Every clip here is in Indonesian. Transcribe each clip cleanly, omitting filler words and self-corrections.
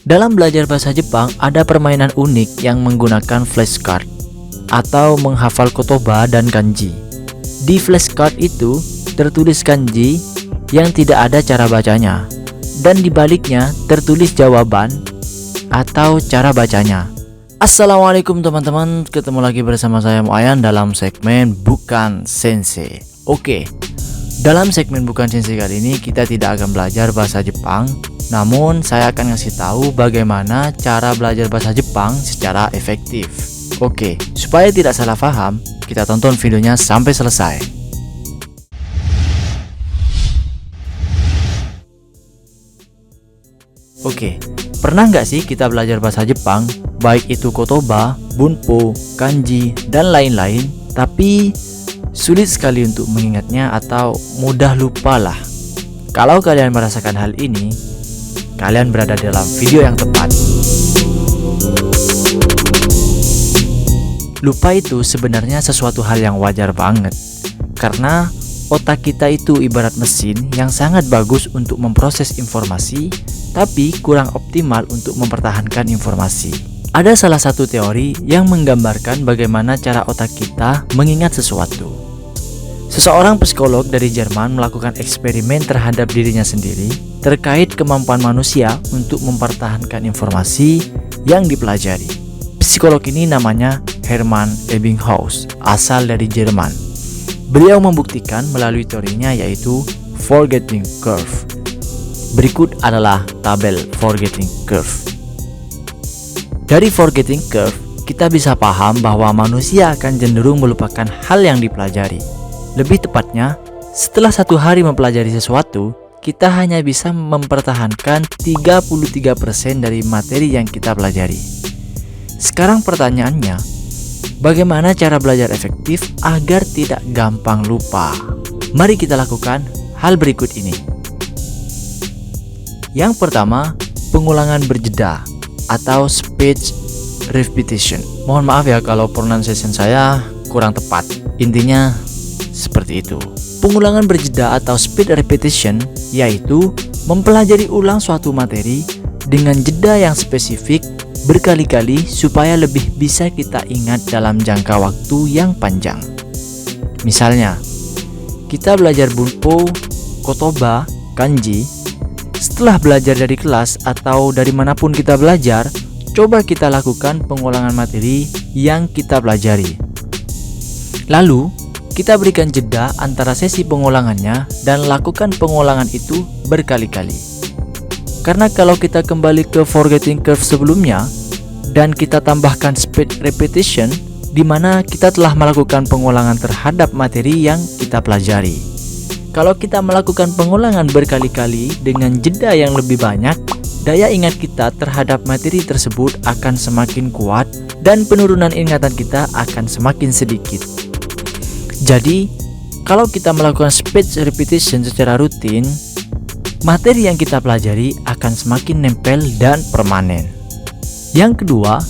Dalam belajar bahasa Jepang, ada permainan unik yang menggunakan flashcard atau menghafal kotoba dan kanji. Di flashcard itu tertulis kanji yang tidak ada cara bacanya, dan di baliknya tertulis jawaban atau cara bacanya. Assalamualaikum teman-teman, ketemu lagi bersama saya Muayan dalam segmen Bukan Sensei. Oke, dalam segmen Bukan Sensei kali ini kita tidak akan belajar bahasa Jepang, namun saya akan ngasih tahu bagaimana cara belajar bahasa Jepang secara efektif. Oke, supaya tidak salah paham, kita tonton videonya sampai selesai. Oke, pernah nggak sih kita belajar bahasa Jepang, baik itu kotoba, bunpo, kanji, dan lain-lain, tapi sulit sekali untuk mengingatnya atau mudah lupa lah. Kalau kalian merasakan hal ini, kalian berada dalam video yang tepat. Lupa itu sebenarnya sesuatu hal yang wajar banget, karena otak kita itu ibarat mesin yang sangat bagus untuk memproses informasi, tapi kurang optimal untuk mempertahankan informasi. Ada salah satu teori yang menggambarkan bagaimana cara otak kita mengingat sesuatu. Seseorang psikolog dari Jerman melakukan eksperimen terhadap dirinya sendiri terkait kemampuan manusia untuk mempertahankan informasi yang dipelajari. Psikolog ini namanya Hermann Ebbinghaus, asal dari Jerman. Beliau membuktikan melalui teorinya, yaitu Forgetting Curve. Berikut adalah tabel Forgetting Curve. Dari Forgetting Curve, kita bisa paham bahwa manusia akan cenderung melupakan hal yang dipelajari. Lebih tepatnya, setelah 1 hari mempelajari sesuatu, kita hanya bisa mempertahankan 33% dari materi yang kita pelajari. Sekarang pertanyaannya, bagaimana cara belajar efektif agar tidak gampang lupa? Mari kita lakukan hal berikut ini. Yang pertama, pengulangan berjeda atau speech repetition. Mohon maaf ya kalau pronunciation saya kurang tepat. Intinya seperti itu. Pengulangan berjeda atau speed repetition yaitu mempelajari ulang suatu materi dengan jeda yang spesifik berkali-kali supaya lebih bisa kita ingat dalam jangka waktu yang panjang. Misalnya, kita belajar bunpo, kotoba, kanji. Setelah belajar dari kelas atau dari manapun kita belajar, coba kita lakukan pengulangan materi yang kita pelajari. Lalu, kita berikan jeda antara sesi pengulangannya dan lakukan pengulangan itu berkali-kali. Karena kalau kita kembali ke Forgetting Curve sebelumnya dan kita tambahkan speed repetition, di mana kita telah melakukan pengulangan terhadap materi yang kita pelajari. Kalau kita melakukan pengulangan berkali-kali dengan jeda yang lebih banyak, daya ingat kita terhadap materi tersebut akan semakin kuat dan penurunan ingatan kita akan semakin sedikit. Jadi, kalau kita melakukan speech repetition secara rutin, materi yang kita pelajari akan semakin nempel dan permanen. Yang kedua,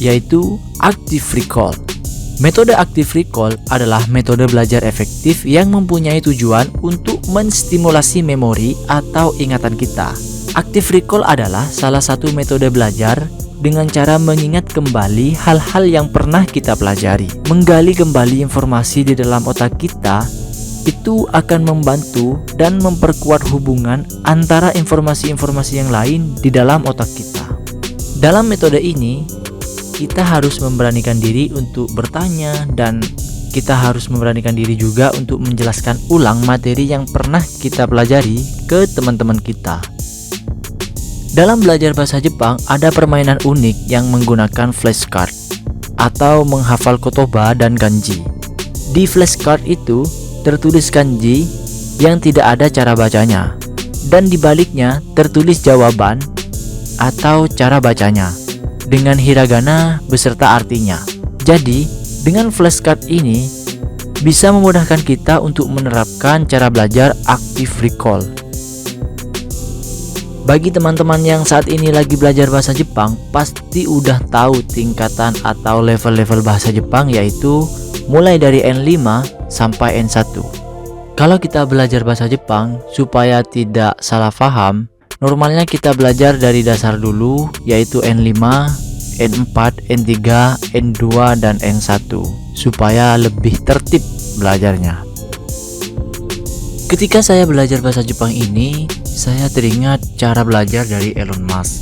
yaitu active recall. Metode active recall adalah metode belajar efektif yang mempunyai tujuan untuk menstimulasi memori atau ingatan kita. Active recall adalah salah satu metode belajar dengan cara mengingat kembali hal-hal yang pernah kita pelajari. Menggali kembali informasi di dalam otak kita itu akan membantu dan memperkuat hubungan antara informasi-informasi yang lain di dalam otak kita. Dalam metode ini, kita harus memberanikan diri untuk bertanya dan kita harus memberanikan diri juga untuk menjelaskan ulang materi yang pernah kita pelajari ke teman-teman kita. Dalam belajar bahasa Jepang, ada permainan unik yang menggunakan flashcard atau menghafal kotoba dan kanji. Di flashcard itu tertulis kanji yang tidak ada cara bacanya, dan di baliknya tertulis jawaban atau cara bacanya dengan hiragana beserta artinya. Jadi, dengan flashcard ini bisa memudahkan kita untuk menerapkan cara belajar active recall. Bagi teman-teman yang saat ini lagi belajar bahasa Jepang, pasti udah tahu tingkatan atau level-level bahasa Jepang, yaitu mulai dari N5 sampai N1. Kalau kita belajar bahasa Jepang supaya tidak salah paham, Normalnya kita belajar dari dasar dulu, yaitu N5, N4, N3, N2, dan N1, supaya lebih tertib belajarnya. Ketika saya belajar bahasa Jepang ini, saya teringat cara belajar dari Elon Musk.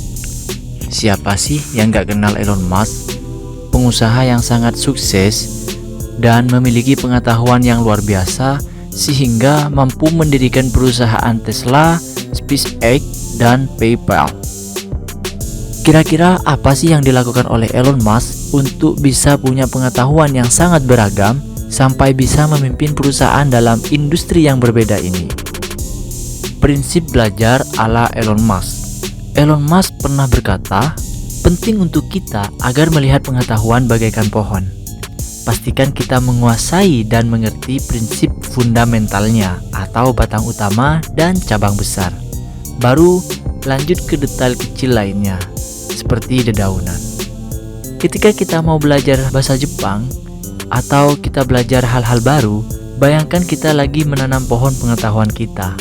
Siapa sih yang gak kenal Elon Musk? Pengusaha yang sangat sukses dan memiliki pengetahuan yang luar biasa sehingga mampu mendirikan perusahaan Tesla, SpaceX, dan PayPal. Kira-kira apa sih yang dilakukan oleh Elon Musk untuk bisa punya pengetahuan yang sangat beragam sampai bisa memimpin perusahaan dalam industri yang berbeda ini? Prinsip belajar ala Elon Musk. Elon Musk pernah berkata, penting untuk kita agar melihat pengetahuan bagaikan pohon. Pastikan kita menguasai dan mengerti prinsip fundamentalnya atau batang utama dan cabang besar. Baru lanjut ke detail kecil lainnya, seperti dedaunan. Ketika kita mau belajar bahasa Jepang atau kita belajar hal-hal baru, bayangkan kita lagi menanam pohon pengetahuan kita.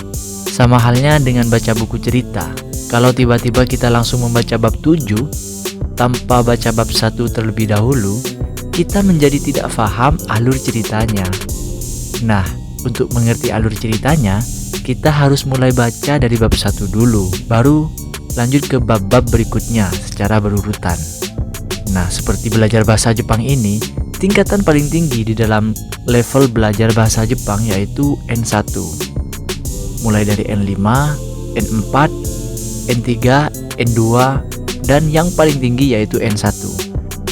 Sama halnya dengan baca buku cerita. Kalau tiba-tiba kita langsung membaca bab 7 tanpa baca bab 1 terlebih dahulu, kita menjadi tidak paham alur ceritanya. Nah, untuk mengerti alur ceritanya, kita harus mulai baca dari bab 1 dulu, baru lanjut ke bab-bab berikutnya secara berurutan. Nah, seperti belajar bahasa Jepang ini, tingkatan paling tinggi di dalam level belajar bahasa Jepang yaitu N1. Mulai dari N5, N4, N3, N2, dan yang paling tinggi yaitu N1.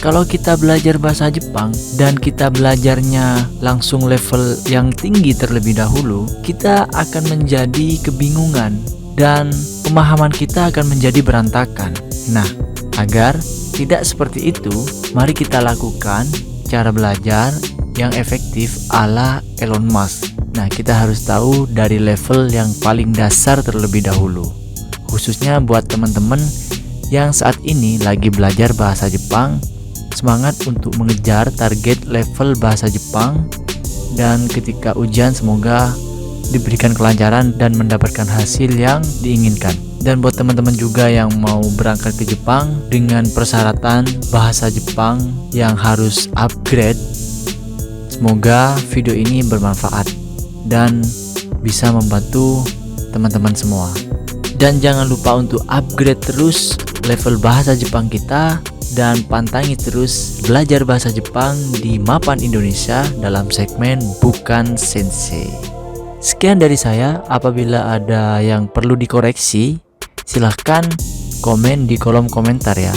Kalau kita belajar bahasa Jepang dan kita belajarnya langsung level yang tinggi terlebih dahulu, kita akan menjadi kebingungan dan pemahaman kita akan menjadi berantakan. Nah, agar tidak seperti itu, mari kita lakukan cara belajar yang efektif ala Elon Musk. Nah, kita harus tahu dari level yang paling dasar terlebih dahulu. Khususnya buat teman-teman yang saat ini lagi belajar bahasa Jepang, semangat untuk mengejar target level bahasa Jepang, dan ketika ujian semoga diberikan kelancaran dan mendapatkan hasil yang diinginkan. Dan buat teman-teman juga yang mau berangkat ke Jepang dengan persyaratan bahasa Jepang yang harus upgrade, semoga video ini bermanfaat dan bisa membantu teman-teman semua. Dan jangan lupa untuk upgrade terus level bahasa Jepang kita dan pantangi terus belajar bahasa Jepang di Mapan Indonesia dalam segmen Bukan Sensei. Sekian dari saya. Apabila ada yang perlu dikoreksi, silahkan komen di kolom komentar ya.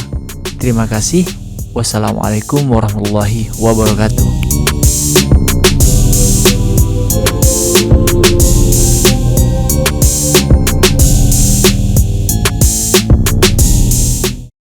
Terima kasih. Wassalamualaikum warahmatullahi wabarakatuh.